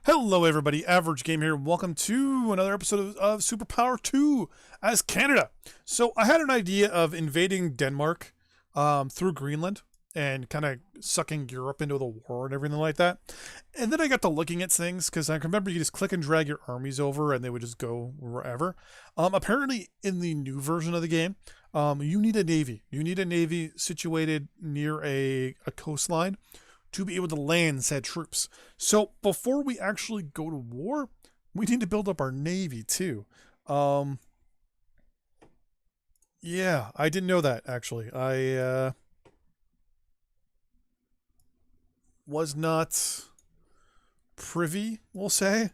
Hello everybody, Average Game here. Welcome to another episode of Superpower 2 as Canada. So I had an idea of invading Denmark through Greenland and kind of sucking Europe into the war and everything like that. And then I got to looking at things because I remember you just click and drag your armies over and they would just go wherever. Apparently in the new version of the game, you need a navy. You need a navy situated near a coastline to be able to land said troops. So before we actually go to war, we need to build up our navy too. Yeah, I didn't know that actually. I was not privy, we'll say,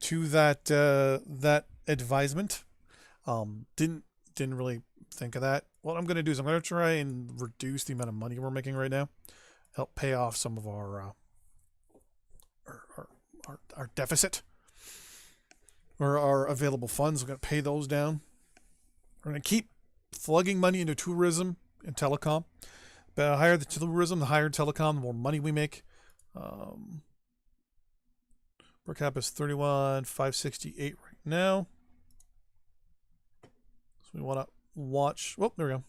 to that advisement. Didn't really think of that. What I'm going to do is I'm going to try and reduce the amount of money we're making right now. Help pay off some of our deficit or our available funds. We're going to pay those down. We're going to keep plugging money into tourism and telecom. The higher the tourism, the higher telecom, the more money we make. Per cap is 31,568 right now. So we want to watch. Oh, there we go.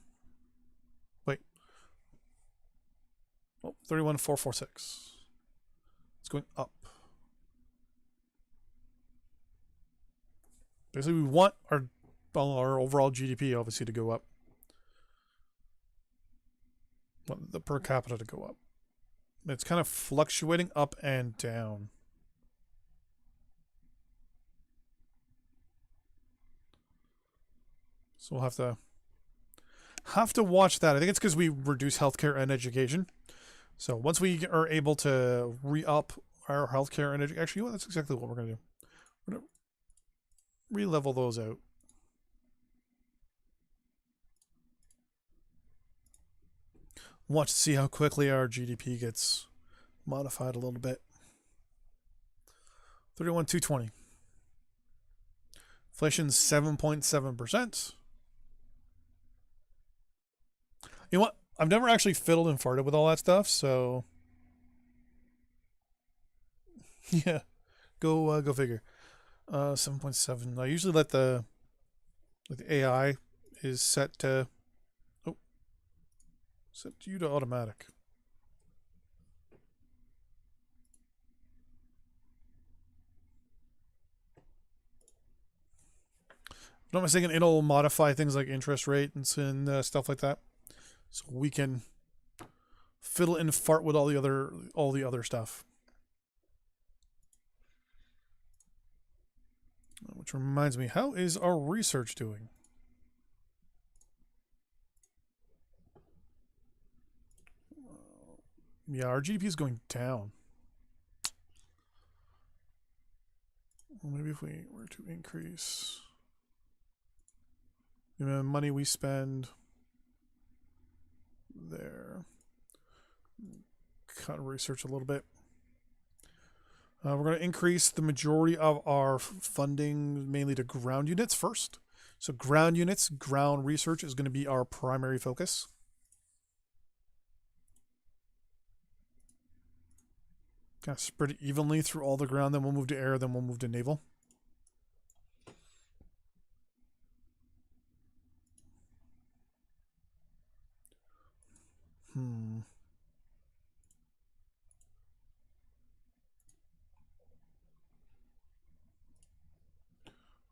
31,446. It's going up. Basically, we want our overall GDP obviously to go up. Want the per capita to go up. It's kind of fluctuating up and down. So we'll have to watch that. I think it's because we reduce healthcare and education. So once we are able to re-up our healthcare and education, actually, that's exactly what we're going to do. We're going to re-level those out. Watch to see how quickly our GDP gets modified a little bit. 31,220. Inflation's 7.7%. You know what? I've never actually fiddled and farted with all that stuff, so yeah, go figure. 7.7. I usually let the AI is set to set you to automatic. If I'm not mistaken, it'll modify things like interest rates and stuff like that. So we can fiddle and fart with all the other stuff. Which reminds me, how is our research doing? Yeah, our GDP is going down. Well, maybe if we were to increase the amount of money we spend there, cut research a little bit. We're going to increase the majority of our funding mainly to ground units first. So ground units, ground research is going to be our primary focus. Kind of spread it evenly through all the ground, then we'll move to air, then we'll move to naval.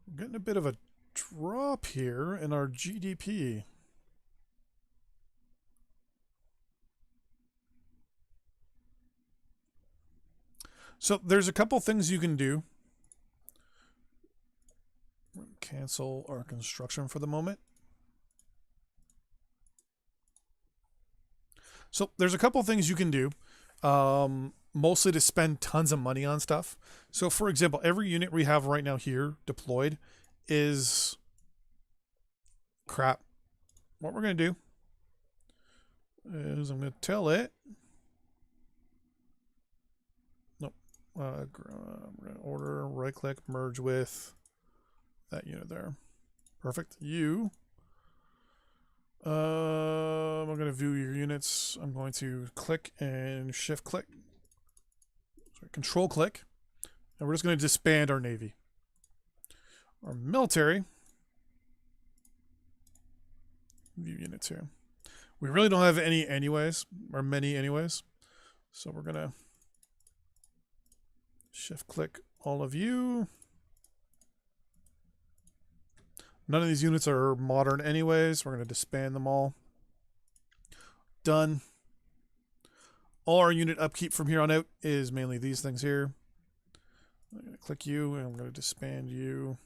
We're getting a bit of a drop here in our GDP. So there's a couple things you can do. Cancel our construction for the moment. So there's a couple things you can do, mostly to spend tons of money on stuff. So for example, every unit we have right now here deployed is crap. What we're going to do is I'm going to tell it, nope, I'm going to order, right click, merge with that unit there. Perfect. I'm going to view your units. I'm going to click and shift click. Sorry, control click. And we're just going to disband our Navy. Our military. View units here. We really don't have any anyways, or many anyways. So we're going to shift click all of you. None of these units are modern anyways. We're going to disband them all. Done. All our unit upkeep from here on out is mainly these things here. I'm going to click you and I'm going to disband you.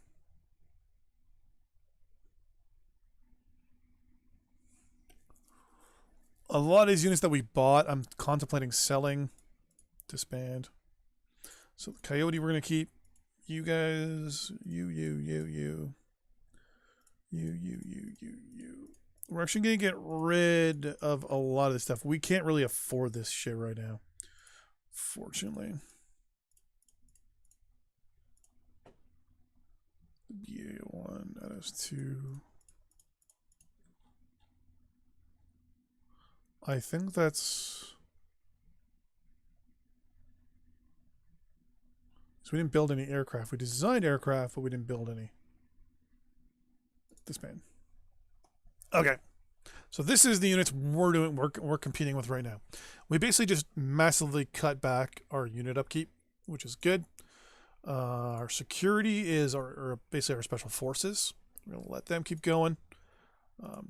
A lot of these units that we bought, I'm contemplating selling. Disband. So the Coyote we're going to keep. You guys, you. We're actually going to get rid of a lot of this stuff. We can't really afford this shit right now, fortunately. BA1, that is 2. I think that's... So we didn't build any aircraft. We designed aircraft, but we didn't build any. Disband. Okay. So this is the units we're competing with right now. We basically just massively cut back our unit upkeep, which is good. Our security is basically our special forces. We're going to let them keep going.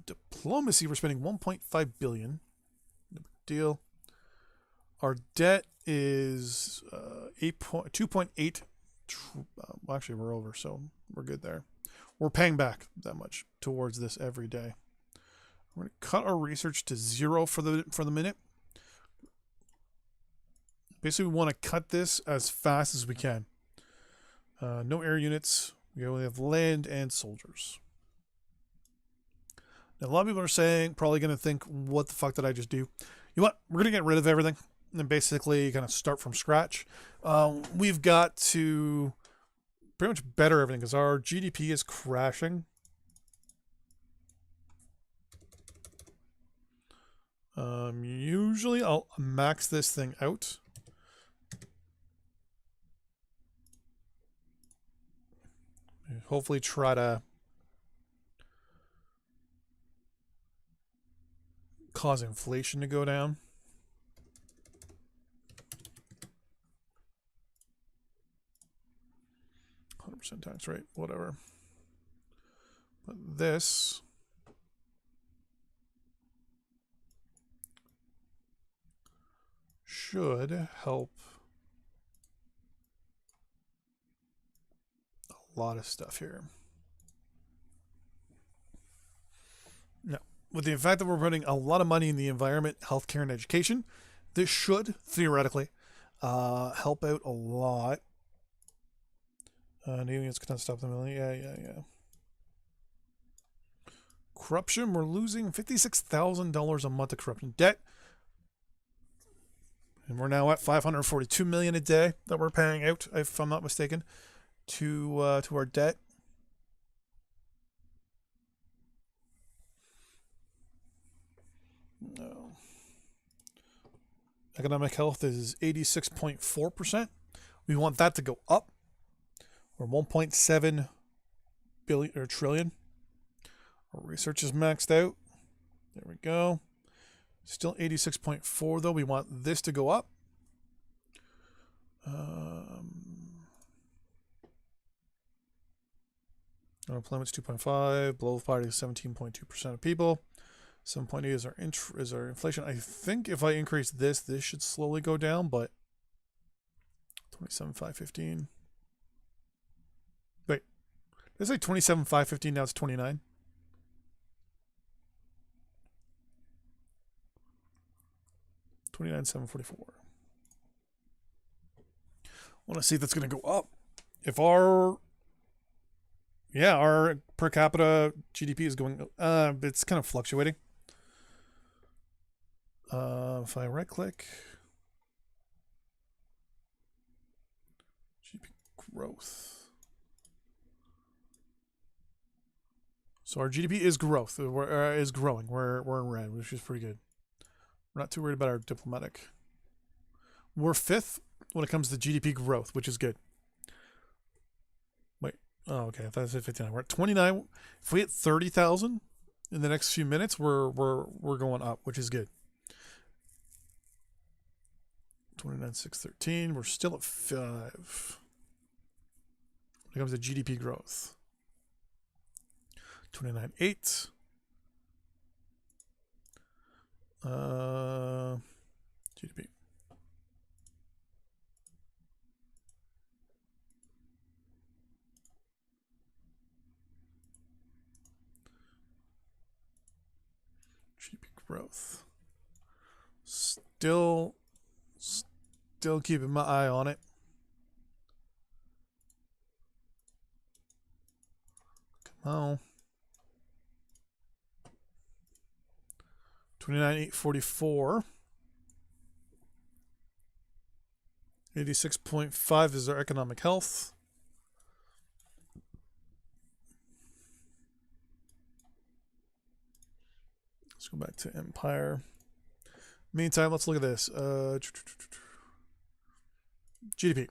Diplomacy, we're spending 1.5 billion. No big deal. Our debt is 2.8. Well, actually, we're over, so we're good there. We're paying back that much towards this every day. We're going to cut our research to 0 for the minute. Basically, we want to cut this as fast as we can. No air units. We only have land and soldiers. Now, a lot of people are saying, probably going to think, what the fuck did I just do? You know what? We're going to get rid of everything and then basically kind of start from scratch. We've got to pretty much better everything because our GDP is crashing. Usually I'll max this thing out. Hopefully try to cause inflation to go down. % tax rate, whatever. But this should help a lot of stuff here. Now, with the fact that we're putting a lot of money in the environment, healthcare, and education, this should theoretically help out a lot. Aliens cannot stop them. Yeah. Corruption, we're losing $56,000 a month of corruption debt. And we're now at $542 million a day that we're paying out, if I'm not mistaken, to our debt. No. Economic health is 86.4%. We want that to go up. We're 1.7 billion or trillion. Our research is maxed out. There we go. Still 86.4 though. We want this to go up. Unemployment's 2.5. Below poverty is 17.2% of people. 7.8 is our inflation. I think if I increase this should slowly go down, but 27,515. Wait, did I say 27,515? Now it's 29. $29,744. I want to see if that's going to go up. If our per capita GDP is going up, it's kind of fluctuating. If I right click, GDP growth. So our GDP is growth. Is growing. We're in red, which is pretty good. We're not too worried about our diplomatic. We're 5th when it comes to GDP growth, which is good. Oh, okay. I thought it said 59. We're at 29. If we hit 30,000 in the next few minutes, we're going up, which is good. 29,613. We're still at 5. When it comes to GDP growth, 29.8. GDP. GDP growth. Still keeping my eye on it. Come on. 29,844. 86.5 is our economic health. Let's go back to Empire. Meantime, let's look at this. GDP.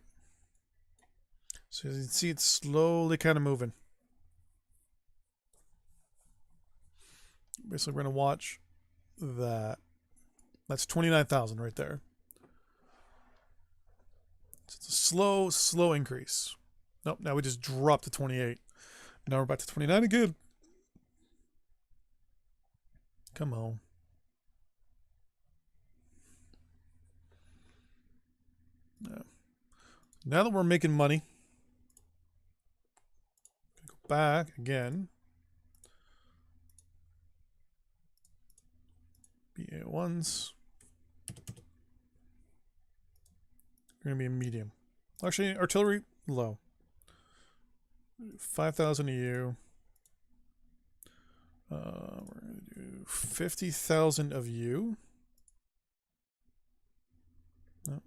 So as you can see, it's slowly kind of moving. Basically, we're going to watch that. That's 29,000 right there. So it's a slow increase. Nope, now we just dropped to 28. Now we're back to 29 again. Come on. Yeah. Now that we're making money, go back again. BA1s. We're going to be a medium. Actually, artillery, low. 5,000 EU. We're going to do 50,000 of you. Nope.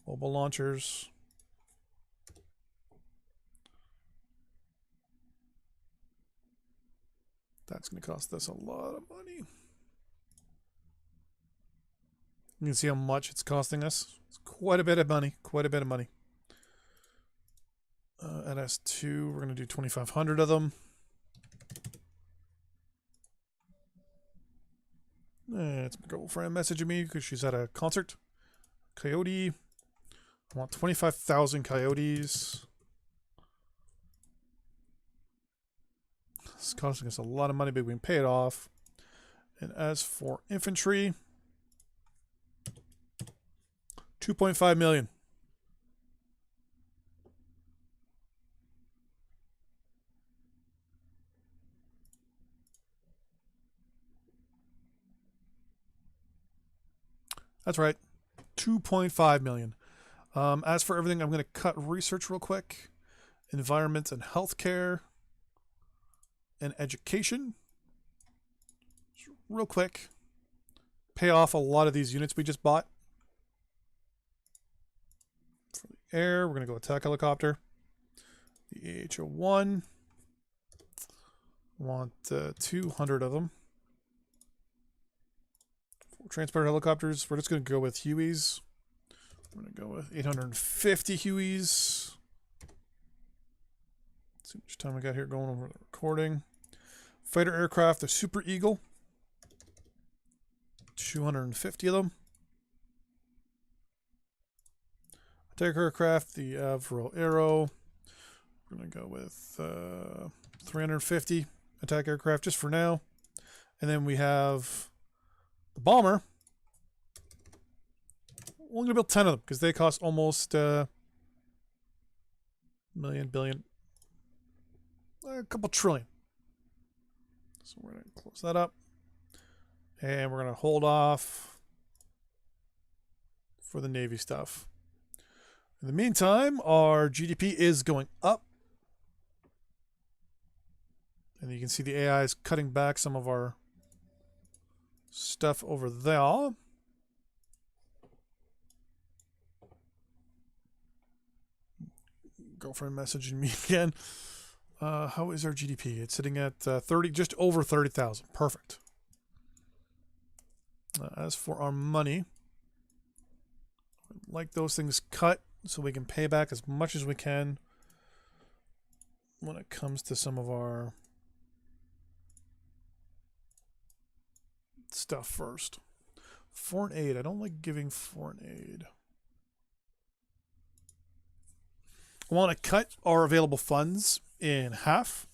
Mobile launchers. That's going to cost us a lot of money. You can see how much it's costing us. It's quite a bit of money. Quite a bit of money. At S2, we're going to do 2,500 of them. It's my girlfriend messaging me because she's at a concert. Coyote. I want 25,000 coyotes. It's costing us a lot of money, but we can pay it off. And as for infantry, 2.5 million. That's right. 2.5 million. As for everything, I'm going to cut research real quick. Environment and healthcare. And education. Just real quick. Pay off a lot of these units we just bought. For the air, we're going to go attack helicopter. The AH-01. Want 200 of them. For transport helicopters, we're just going to go with Hueys. I'm going to go with 850 Hueys. Let's see how much time we got here going over the recording. Fighter aircraft, the Super Eagle. 250 of them. Attack aircraft, the Avro Arrow. We're going to go with 350 attack aircraft just for now. And then we have the bomber. We're going to build 10 of them because they cost almost million, billion, a couple trillion. So we're going to close that up. And we're going to hold off for the Navy stuff. In the meantime, our GDP is going up. And you can see the AI is cutting back some of our stuff over there. Girlfriend messaging me again. How is our GDP? It's sitting at 30, just over 30,000. Perfect. As for our money, I'd like those things cut so we can pay back as much as we can when it comes to some of our stuff first. Foreign aid. I don't like giving foreign aid. I want to cut our available funds in half.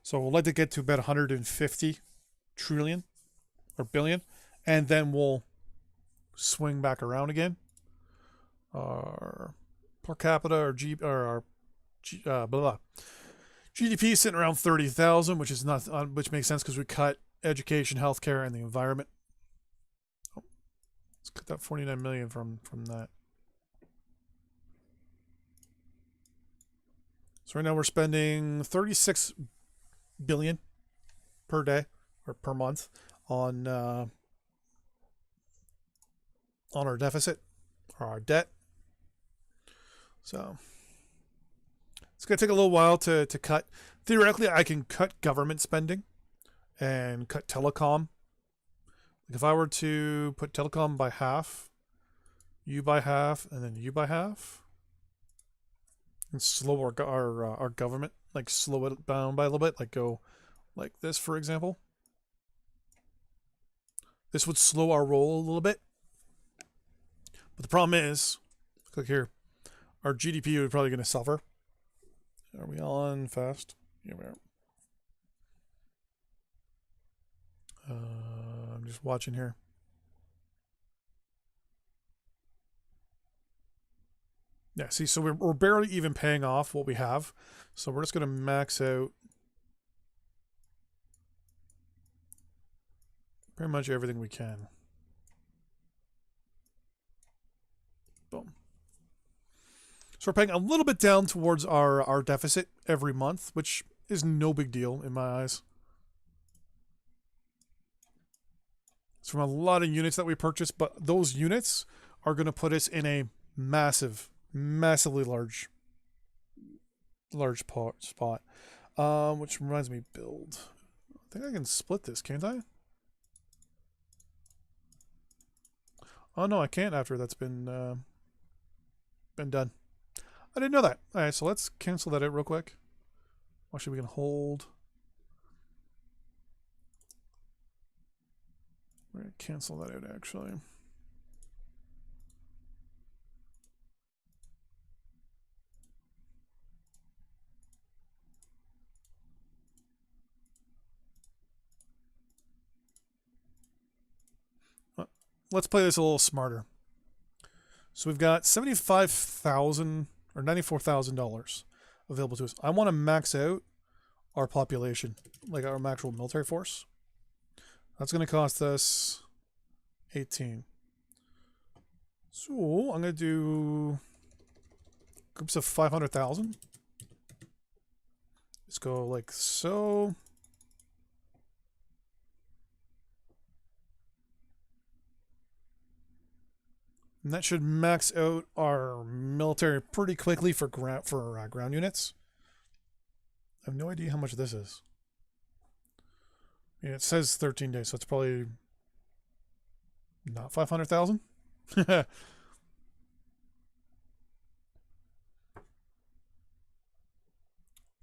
So we'd like to get to about 150 trillion or billion, and then we'll swing back around again. Our per capita or our GDP is sitting around 30,000, which is not which makes sense because we cut education, healthcare, and the environment. Oh, let's cut that 49 million from that. So right now we're spending 36 billion per day or per month on our deficit or our debt. So it's going to take a little while to cut. Theoretically, I can cut government spending and cut telecom. Like if I were to put telecom by half, you by half, and then you by half, and slow our government, like slow it down by a little bit, like go like this, for example. This would slow our roll a little bit. But the problem is, click here, our GDP is probably going to suffer. Are we on fast? Here we are. I'm just watching here. Yeah, see, so we're barely even paying off what we have. So we're just going to max out pretty much everything we can. Boom. So we're paying a little bit down towards our deficit every month, which is no big deal in my eyes. It's from a lot of units that we purchased, but those units are going to put us in a massively large spot. Which reminds me, build. I think I can split this, can't I? Oh no, I can't after that's been done. I didn't know that. All right, so let's cancel that out real quick. Actually, we can hold. We're gonna cancel that out actually. Let's play this a little smarter. So we've got $75,000 or $94,000 available to us. I want to max out our population, like our actual military force. That's going to cost us 18. So I'm going to do groups of 500,000. Let's go like so. And that should max out our military pretty quickly for ground units. I have no idea how much this is. Yeah, it says 13 days, so it's probably not 500,000.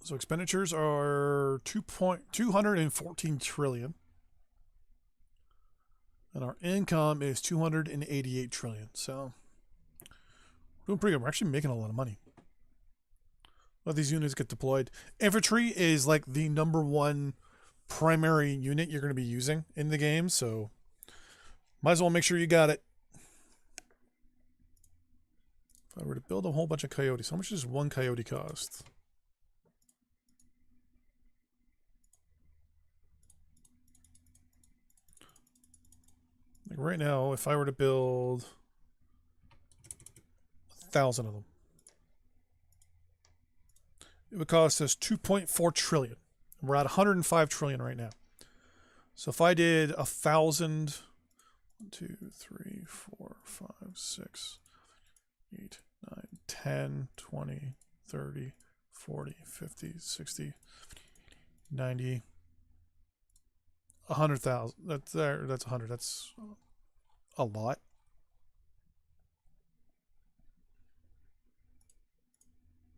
So expenditures are 214 trillion. And our income is 288 trillion. So we're doing pretty good. We're actually making a lot of money. Let these units get deployed. Infantry is like the #1 primary unit you're going to be using in the game, so might as well make sure you got it. If I were to build a whole bunch of coyotes, how much does one coyote cost? Like right now, if I were to build 1,000 of them, it would cost us 2.4 trillion. We're at 105 trillion right now. So if I did 1,000, 1, 2, 3, 4, 5, 6, 8, 9, 10, 20, 30, 40, 50, 60, 90, 100,000. That's 100. That's a lot.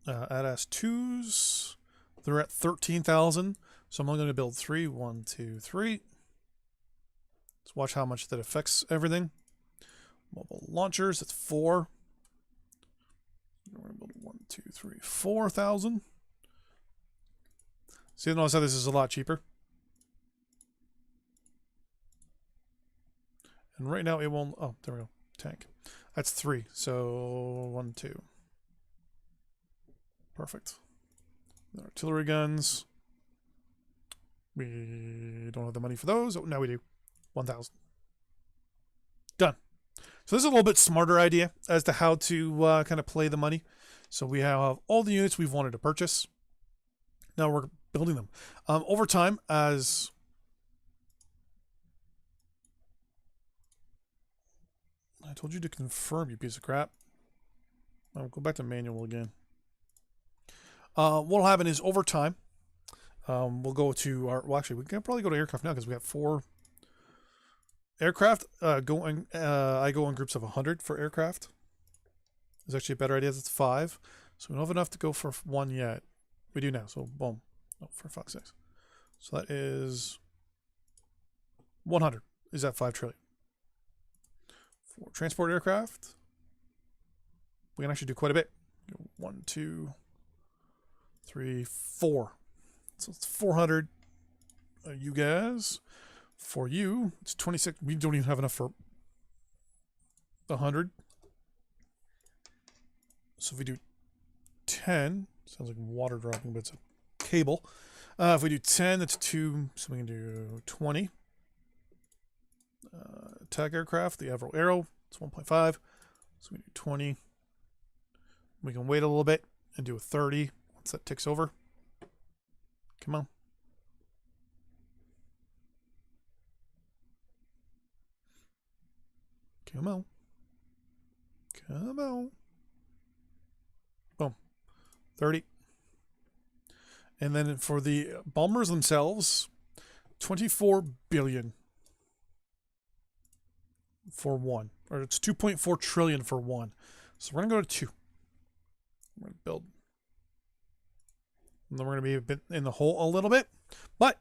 Add S2s. They're at 13,000. So I'm only going to build 3. 1, 2, 3. Let's watch how much that affects everything. Mobile launchers, that's 4. We're going to build 1, 2, 3, 4,000. See, notice how this is a lot cheaper. And right now it won't. Oh, there we go. Tank. That's 3. So 1, 2. Perfect. Artillery guns. We don't have the money for those. Oh, now we do. 1,000. Done. So this is a little bit smarter idea as to how to kind of play the money. So we have all the units we've wanted to purchase. Now we're building them. Over time, as I told you to confirm, you piece of crap. I'll go back to manual again. What'll happen is over time, we'll go to our. Well, actually, we can probably go to aircraft now because we got 4 aircraft. I go in groups of 100 for aircraft. It's actually a better idea. It's 5, so we don't have enough to go for 1 yet. We do now. So boom. Oh, for fuck's sakes. So that is 100. Is that 5 trillion? For transport aircraft, we can actually do quite a bit. 1, 2, 3, 4. So it's 400. You guys. For you, it's 26. We don't even have enough for 100. So if we do 10, sounds like water dropping, but it's a cable. If we do 10, that's 2. So we can do 20. Attack aircraft, the Avro Arrow, it's 1.5. So we do 20. We can wait a little bit and do a 30 once that ticks over. Come on. Come on. Come on. Boom. 30. And then for the bombers themselves, 24 billion for 1. Or it's 2.4 trillion for 1. So we're going to go to 2. We're going to build. And then we're going to be a bit in the hole a little bit. But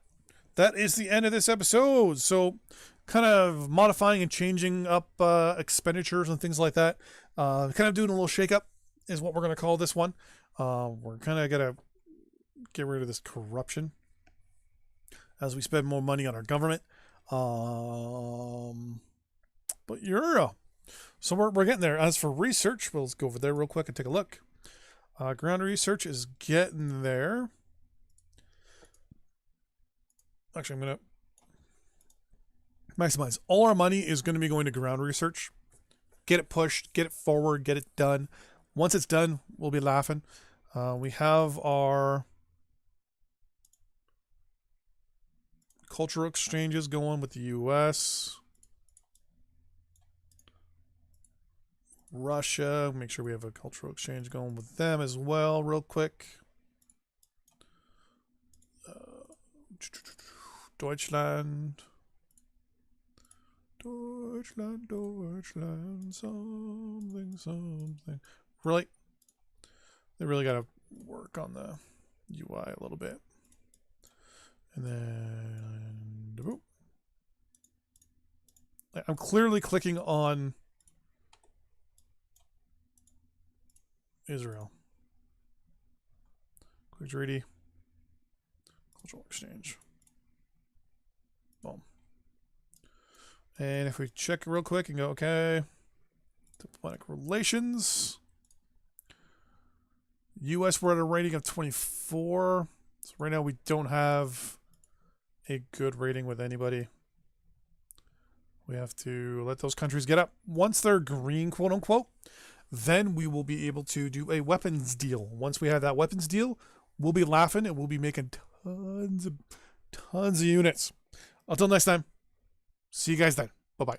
that is the end of this episode. So kind of modifying and changing up expenditures and things like that. Kind of doing a little shake-up is what we're going to call this one. We're kind of going to get rid of this corruption as we spend more money on our government. But yeah. So we're getting there. As for research, we'll go over there real quick and take a look. Ground research is getting there. Actually, I'm going to maximize. All our money is going to be going to ground research. Get it pushed, get it forward, get it done. Once it's done, we'll be laughing. We have our cultural exchanges going with the U.S., Russia. Make sure we have a cultural exchange going with them as well real quick. Deutschland. Deutschland, something. Really? They really got to work on the UI a little bit. And then, boop. I'm clearly clicking on Israel. Quick 3D. Cultural exchange. Boom. And if we check real quick and go, okay, diplomatic relations. U.S. we're at a rating of 24. So right now we don't have a good rating with anybody. We have to let those countries get up. Once they're green, quote unquote, then we will be able to do a weapons deal. Once we have that weapons deal, we'll be laughing and we'll be making tons of units. Until next time, see you guys then. Bye-bye.